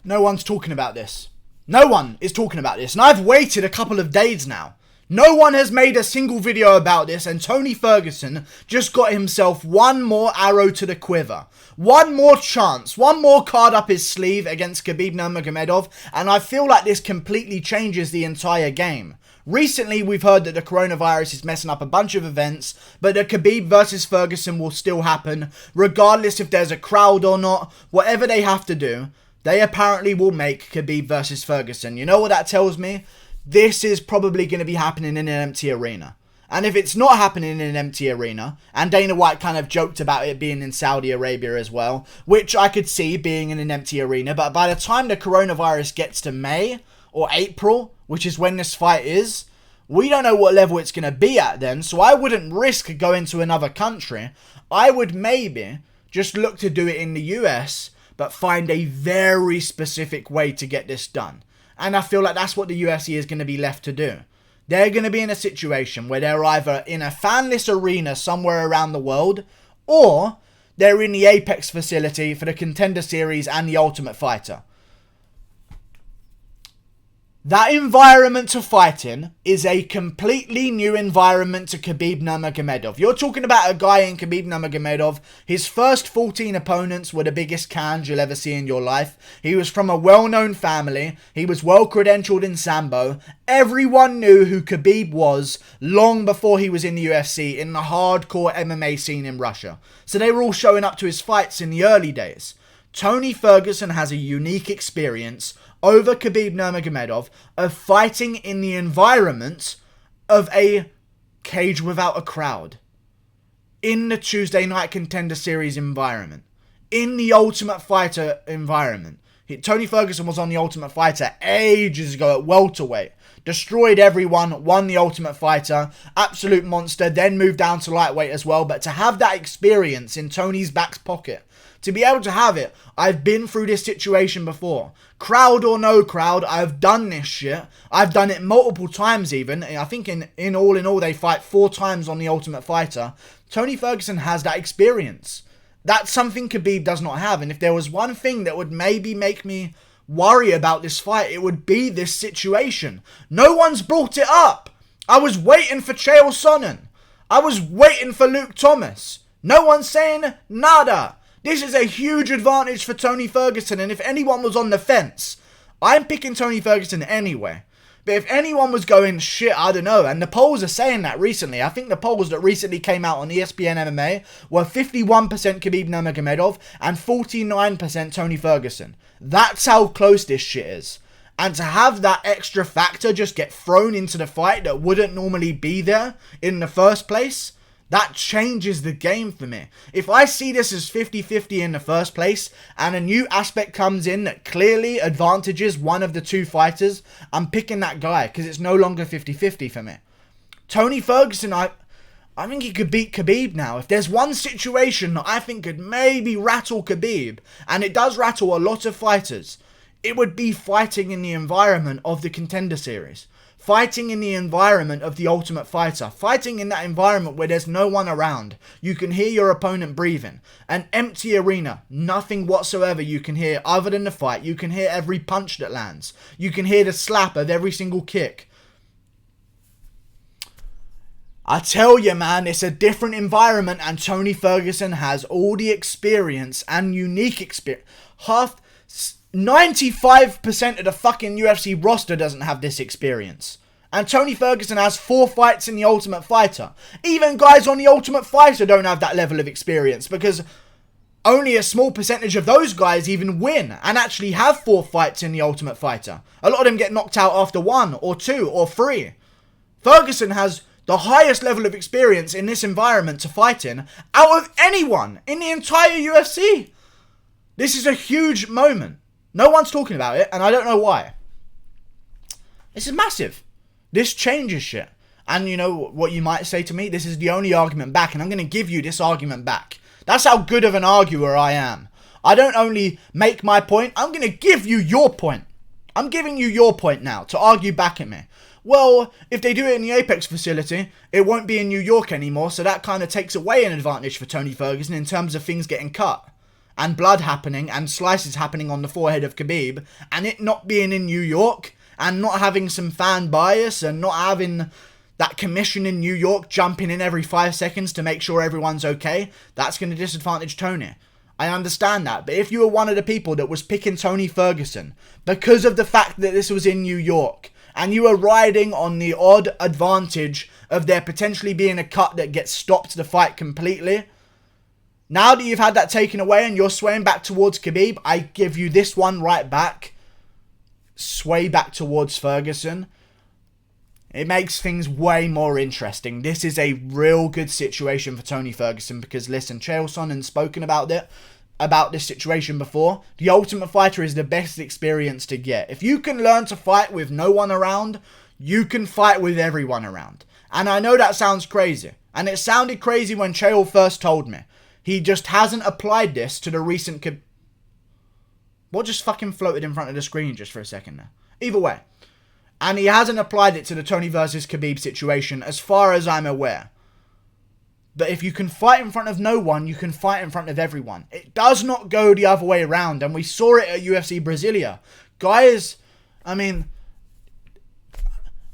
No one's talking about this. No one is talking about this. And I've waited a couple of days now. No one has made a single video about this, and Tony Ferguson just got himself one more arrow to the quiver. One more chance, one more card up his sleeve against Khabib Nurmagomedov, and I feel like this completely changes the entire game. Recently, we've heard that the coronavirus is messing up a bunch of events, but the Khabib versus Ferguson will still happen, regardless if there's a crowd or not. Whatever they have to do, they apparently will make Khabib versus Ferguson. You know what that tells me? This is probably going to be happening in an empty arena. And if it's not happening in an empty arena, and Dana White kind of joked about it being in Saudi Arabia as well, which I could see being in an empty arena, but by the time the coronavirus gets to May or April, which is when this fight is, we don't know what level it's going to be at then, so I wouldn't risk going to another country. I would maybe just look to do it in the US, but find a very specific way to get this done. And I feel like that's what the UFC is going to be left to do. They're going to be in a situation where they're either in a fanless arena somewhere around the world, or they're in the Apex facility for the Contender Series and the Ultimate Fighter. That environment to fight in is a completely new environment to Khabib Nurmagomedov. You're talking about a guy in Khabib Nurmagomedov. His first 14 opponents were the biggest cans you'll ever see in your life. He was from a well-known family. He was well-credentialed in Sambo. Everyone knew who Khabib was long before he was in the UFC, in the hardcore MMA scene in Russia. So they were all showing up to his fights in the early days. Tony Ferguson has a unique experience over Khabib Nurmagomedov of fighting in the environment of a cage without a crowd. In the Tuesday Night Contender Series environment. In the Ultimate Fighter environment. Tony Ferguson was on the Ultimate Fighter ages ago at welterweight. Destroyed everyone, won the Ultimate Fighter, absolute monster, then moved down to lightweight as well. But to have that experience in Tony's back pocket, to be able to have it, I've been through this situation before. Crowd or no crowd, I've done this shit. I've done it multiple times even. I think in all, they fight 4 times on the Ultimate Fighter. Tony Ferguson has that experience. That's something Khabib does not have. And if there was one thing that would maybe make me worry about this fight, it would be this situation. No one's brought it up. I was waiting for Chael Sonnen. I was waiting for Luke Thomas. No one's saying nada. This is a huge advantage for Tony Ferguson, and if anyone was on the fence, I'm picking Tony Ferguson anyway. But if anyone was going, shit, I don't know, and the polls are saying that recently. I think the polls that recently came out on ESPN MMA were 51% Khabib Nurmagomedov and 49% Tony Ferguson. That's how close this shit is. And to have that extra factor just get thrown into the fight that wouldn't normally be there in the first place, that changes the game for me. If I see this as 50-50 in the first place, and a new aspect comes in that clearly advantages one of the two fighters, I'm picking that guy, because it's no longer 50-50 for me. Tony Ferguson, I think he could beat Khabib now. If there's one situation that I think could maybe rattle Khabib, and it does rattle a lot of fighters, it would be fighting in the environment of the Contender Series. Fighting in the environment of the Ultimate Fighter. Fighting in that environment where there's no one around. You can hear your opponent breathing. An empty arena. Nothing whatsoever you can hear other than the fight. You can hear every punch that lands. You can hear the slap of every single kick. I tell you, man, it's a different environment, and Tony Ferguson has all the experience and unique experience. 95% of the fucking UFC roster doesn't have this experience. And Tony Ferguson has 4 fights in the Ultimate Fighter. Even guys on the Ultimate Fighter don't have that level of experience, because only a small percentage of those guys even win and actually have 4 fights in the Ultimate Fighter. A lot of them get knocked out after 1 or 2 or 3. Ferguson has the highest level of experience in this environment to fight in out of anyone in the entire UFC. This is a huge moment. No one's talking about it, and I don't know why. This is massive. This changes shit. And you know what you might say to me? This is the only argument back, and I'm going to give you this argument back. That's how good of an arguer I am. I don't only make my point, I'm going to give you your point. I'm giving you your point now to argue back at me. Well, if they do it in the Apex facility, it won't be in New York anymore, so that kind of takes away an advantage for Tony Ferguson in terms of things getting cut. and blood happening and slices happening on the forehead of Khabib, and it not being in New York and not having some fan bias and not having that commission in New York jumping in every 5 seconds to make sure everyone's okay, that's going to disadvantage Tony. I understand that, but if you were one of the people that was picking Tony Ferguson because of the fact that this was in New York, and you were riding on the odd advantage of there potentially being a cut that gets stopped the fight completely, now that you've had that taken away and you're swaying back towards Khabib, I give you this one right back. Sway back towards Ferguson. It makes things way more interesting. This is a real good situation for Tony Ferguson because, listen, Chael Sonnen's spoken about this situation before. The Ultimate Fighter is the best experience to get. If you can learn to fight with no one around, you can fight with everyone around. And I know that sounds crazy. And it sounded crazy when Chael first told me. He just hasn't applied this to the recent... What just fucking floated in front of the screen just for a second there? Either way. And he hasn't applied it to the Tony versus Khabib situation as far as I'm aware. But if you can fight in front of no one, you can fight in front of everyone. It does not go the other way around. And we saw it at UFC Brasilia. Guys, I mean...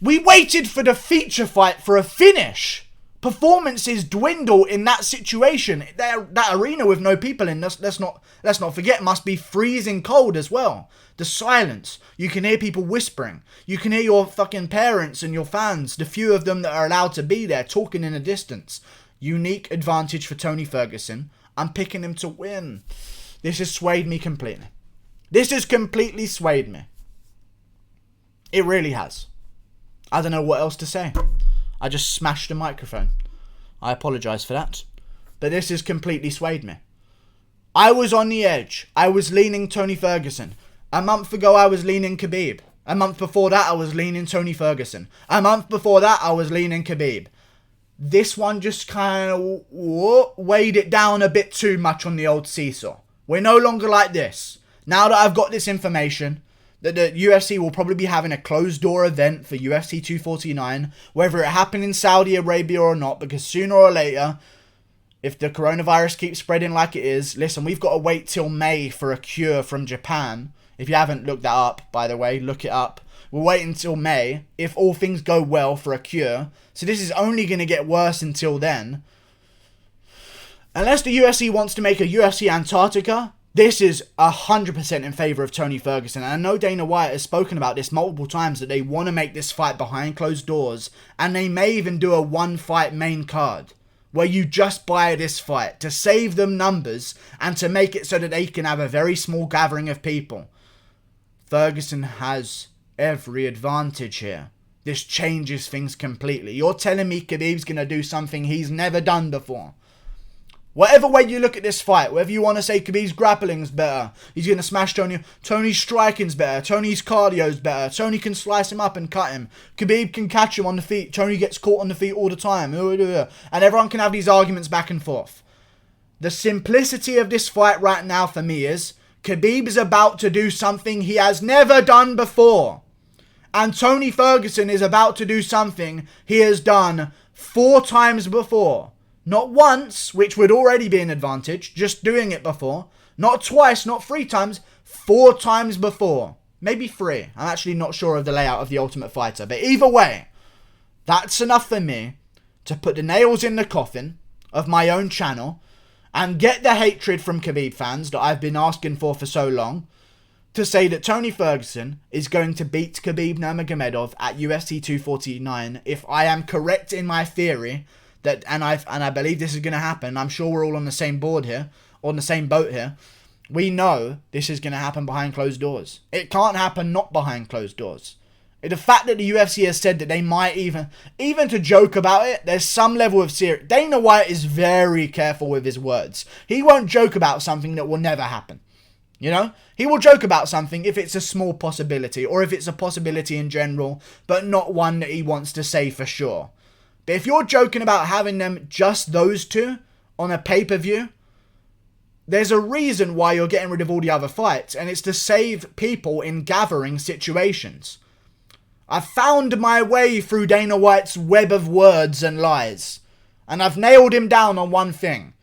We waited for the feature fight for a finish. Performances dwindle in that situation. That arena with no people in, let's not forget, must be freezing cold as well. The silence. You can hear people whispering. You can hear your fucking parents and your fans, the few of them that are allowed to be there, talking in a distance. Unique advantage for Tony Ferguson. I'm picking him to win. This has swayed me completely. This has completely swayed me. It really has. I don't know what else to say. I just smashed the microphone. I apologise for that. But this has completely swayed me. I was on the edge. I was leaning Tony Ferguson. A month ago, I was leaning Khabib. A month before that, I was leaning Tony Ferguson. A month before that, I was leaning Khabib. This one just kind of weighed it down a bit too much on the old seesaw. We're no longer like this. Now that I've got this information, that the UFC will probably be having a closed-door event for UFC 249, whether it happened in Saudi Arabia or not, because sooner or later, if the coronavirus keeps spreading like it is, listen, we've got to wait till May for a cure from Japan. If you haven't looked that up, by the way, look it up. We'll wait until May, if all things go well, for a cure. So this is only going to get worse until then. Unless the UFC wants to make a UFC Antarctica, this is 100% in favour of Tony Ferguson. And I know Dana White has spoken about this multiple times, that they want to make this fight behind closed doors. And they may even do a one-fight main card, where you just buy this fight to save them numbers and to make it so that they can have a very small gathering of people. Ferguson has every advantage here. This changes things completely. You're telling me Khabib's going to do something he's never done before. Whatever way you look at this fight, whether you want to say Khabib's grappling's better, he's going to smash Tony, Tony's striking's better, Tony's cardio's better, Tony can slice him up and cut him, Khabib can catch him on the feet, Tony gets caught on the feet all the time, and everyone can have these arguments back and forth. The simplicity of this fight right now for me is, Khabib is about to do something he has never done before. And Tony Ferguson is about to do something he has done 4 times before. Not once, which would already be an advantage, just doing it before. Not twice, not 3 times, 4 times before. Maybe 3. I'm actually not sure of the layout of The Ultimate Fighter. But either way, that's enough for me to put the nails in the coffin of my own channel and get the hatred from Khabib fans that I've been asking for so long, to say that Tony Ferguson is going to beat Khabib Nurmagomedov at UFC 249 if I am correct in my theory. That and I believe this is going to happen. I'm sure we're all on the same board here, on the same boat here. We know this is going to happen behind closed doors. It can't happen not behind closed doors. The fact that the UFC has said that they might even to joke about it, there's some level of serious. Dana White is very careful with his words. He won't joke about something that will never happen. You know? He will joke about something if it's a small possibility, or if it's a possibility in general, but not one that he wants to say for sure. But if you're joking about having them just those two on a pay-per-view, there's a reason why you're getting rid of all the other fights, and it's to save people in gathering situations. I've found my way through Dana White's web of words and lies, and I've nailed him down on one thing.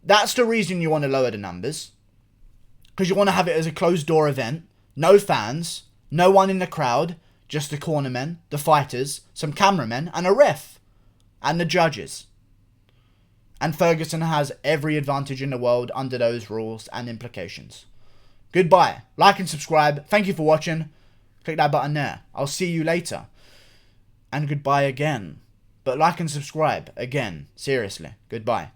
That's the reason you want to lower the numbers. Because you want to have it as a closed door event. No fans. No one in the crowd. Just the cornermen, the fighters, some cameramen, and a ref. And the judges. And Ferguson has every advantage in the world under those rules and implications. Goodbye. Like and subscribe. Thank you for watching. Click that button there. I'll see you later. And goodbye again. But like and subscribe again. Seriously. Goodbye.